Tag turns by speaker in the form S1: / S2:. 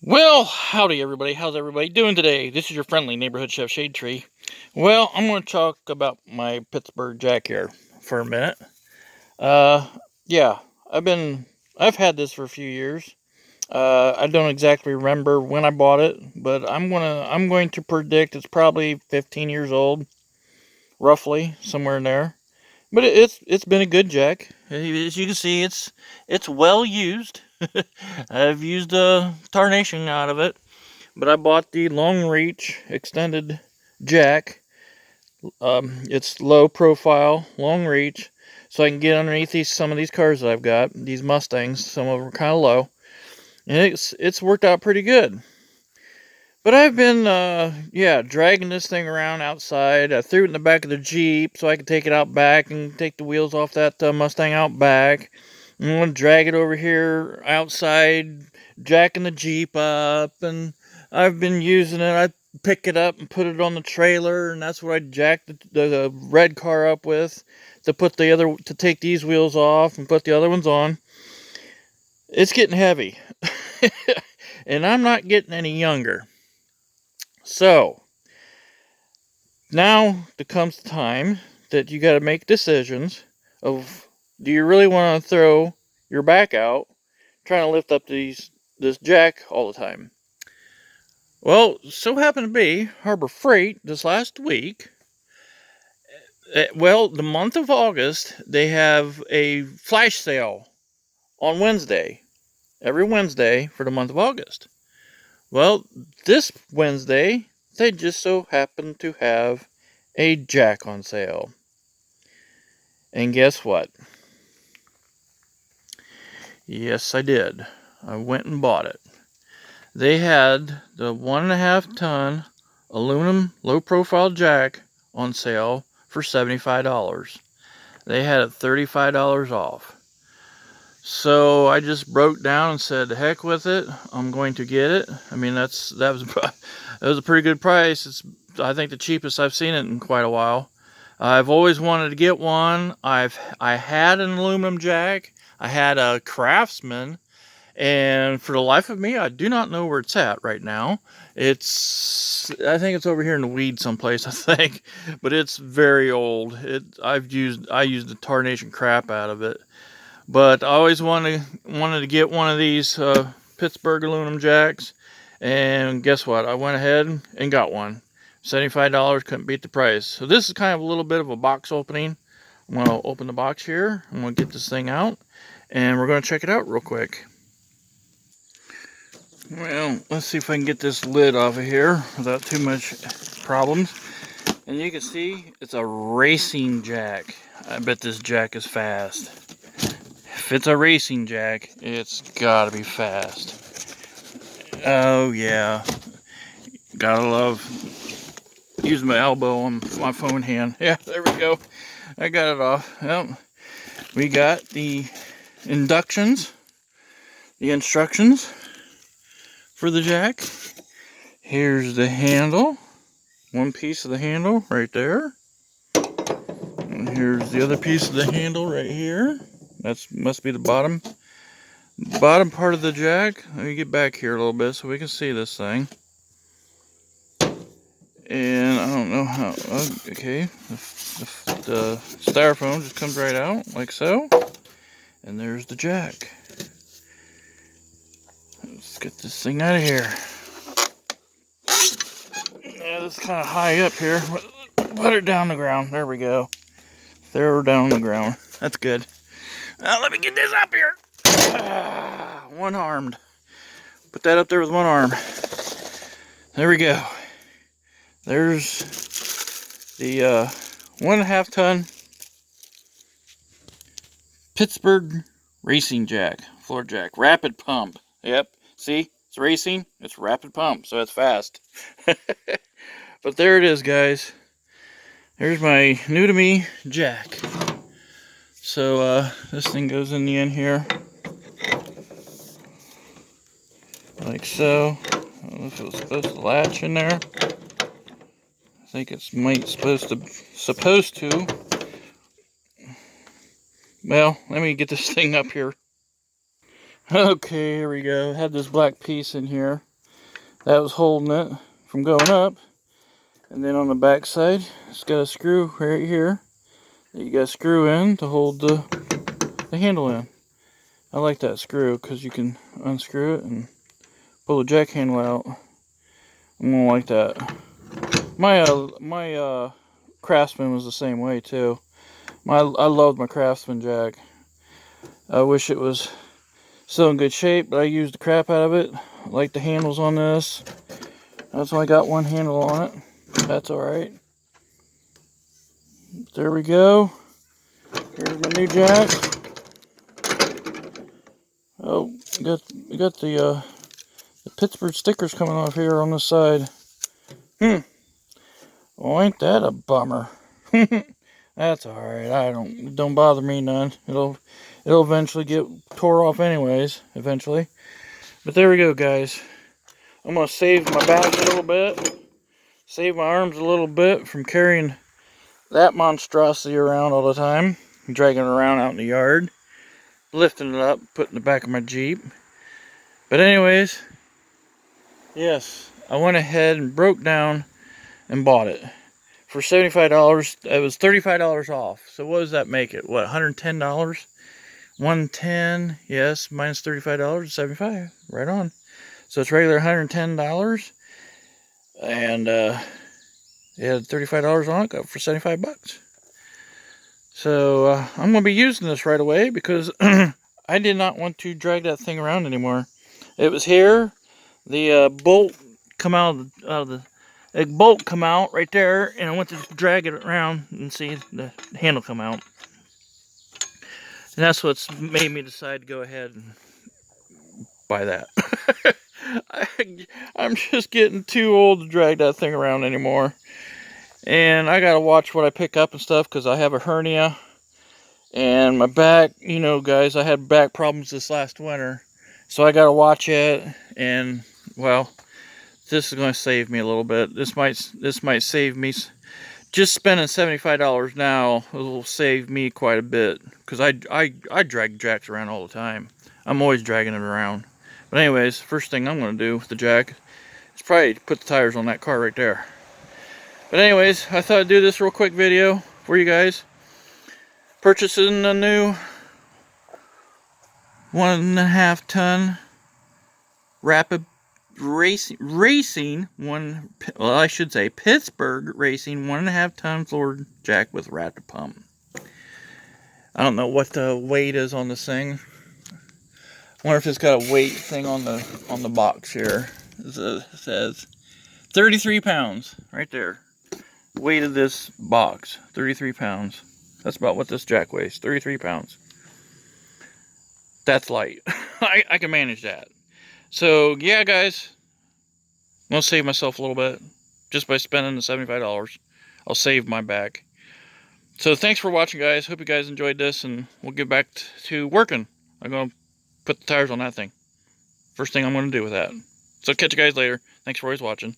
S1: Well, howdy everybody. How's everybody doing today? This is your friendly neighborhood chef Shade Tree. Well, I'm going to talk about my Pittsburgh Jack here for a minute. Uh, yeah, I've had this for a few years. I don't exactly remember when I bought it, but I'm going to predict it's probably 15 years old, roughly somewhere in there. But it's been a good Jack. As you can see, it's well used. I've used a tarnation out of it. But I bought the long reach extended jack. It's low profile, long reach, so I can get underneath some of these cars that I've got. These Mustangs, some of them are kind of low, and it's worked out pretty good. But I've been dragging this thing around outside. I threw it in the back of the Jeep so I could take it out back and take the wheels off that Mustang out back. I'm gonna drag it over here outside, jacking the Jeep up, and I've been using it. I pick it up and put it on the trailer, and that's what I jacked the red car up with to take these wheels off and put the other ones on. It's getting heavy, and I'm not getting any younger. So now comes the time that you got to make decisions of, do you really want to throw your back out trying to lift up this jack all the time? Well, so happened to be Harbor Freight this last week. Well, the month of August, they have a flash sale on Wednesday, every Wednesday for the month of August. Well, this Wednesday, they just so happen to have a jack on sale. And guess what? Yes, I did. I went and bought it. They had the 1.5 ton aluminum low profile jack on sale for $75. They had it $35 off. So I just broke down and said, the heck with it. I'm going to get it. I mean, that was a pretty good price. It's, I think, the cheapest I've seen it in quite a while. I've always wanted to get one. I had an aluminum jack. I had a Craftsman, and for the life of me, I do not know where it's at right now. I think it's over here in the weed someplace, I think, but it's very old. I used the tarnation crap out of it, but I always wanted to get one of these Pittsburgh aluminum jacks, and guess what? I went ahead and got one. $75, couldn't beat the price. So this is kind of a little bit of a box opening. I'm going to open the box here. I'm going to get this thing out, and we're going to check it out real quick. Well, let's see if I can get this lid off of here without too much problems. And you can see it's a racing jack. I bet this jack is fast. If it's a racing jack, it's gotta be fast. Oh yeah. Gotta love using my elbow on my phone hand. Yeah, there we go. I got it off. Yep. We got the instructions for the jack. Here's the handle. One piece of the handle right there. And here's the other piece of the handle right here. That must be the bottom part of the jack. Let me get back here a little bit so we can see this thing. And I don't know how. Okay, the styrofoam just comes right out like so. And there's the jack. Let's get this thing out of here. Yeah, this is kind of high up here. Put it down the ground. There we go. Throw her down on the ground. That's good. Now let me get this up here. One-armed. Put that up there with one arm. There we go. There's the 1.5 ton Pittsburgh racing jack, floor jack, rapid pump. Yep, see, it's racing, it's rapid pump, so it's fast. But there it is, guys. There's my new to me jack. So this thing goes in the end here, like so. I don't know if it was supposed to latch in there. I think it's supposed to. Well, let me get this thing up here. Okay, here we go. Had this black piece in here that was holding it from going up. And then on the back side, it's got a screw right here that you got to screw in to hold the handle in. I like that screw because you can unscrew it and pull the jack handle out. I'm gonna like that. My Craftsman was the same way too. I loved my Craftsman jack. I wish it was still in good shape, but I used the crap out of it. I like the handles on this. That's only got one handle on it. That's alright. There we go. Here's my new jack. Oh, we got the Pittsburgh stickers coming off here on this side. Well, ain't that a bummer? That's alright. Don't bother me none. It'll eventually get tore off anyways, eventually. But there we go, guys. I'm gonna save my back a little bit. Save my arms a little bit from carrying that monstrosity around all the time. Dragging it around out in the yard. Lifting it up, putting it in the back of my Jeep. But anyways, yes, I went ahead and broke down and bought it. For $75, it was $35 off. So what does that make it? What, $110? $110, yes, minus $35, $75. Right on. So it's regular $110. And it had $35 on it, got it for 75 bucks. So I'm going to be using this right away because I did not want to drag that thing around anymore. It was here. The bolt come out of the bolt come out right there, and I went to drag it around and see the handle come out. And that's what's made me decide to go ahead and buy that. I'm just getting too old to drag that thing around anymore. And I gotta watch what I pick up and stuff because I have a hernia. And my back, you know, guys, I had back problems this last winter. So I gotta watch it. And, well, this is gonna save me a little bit. This might save me. Just spending $75 now will save me quite a bit. Because I drag jacks around all the time. I'm always dragging it around. But anyways, first thing I'm gonna do with the jack is probably put the tires on that car right there. But anyways, I thought I'd do this real quick video for you guys. Purchasing a new 1.5 ton Rapid Racing I should say Pittsburgh Racing 1.5 ton floor jack with rapid pump. I don't know what the weight is on this thing. I wonder if it's got a weight thing on the box here. It says 33 pounds right there. Weight of this box, 33 pounds. That's about what this jack weighs, 33 pounds. That's light. I can manage that. So, yeah, guys, I'm going to save myself a little bit. Just by spending the $75, I'll save my back. So, thanks for watching, guys. Hope you guys enjoyed this, and we'll get back to working. I'm going to put the tires on that thing. First thing I'm going to do with that. So, catch you guys later. Thanks for always watching.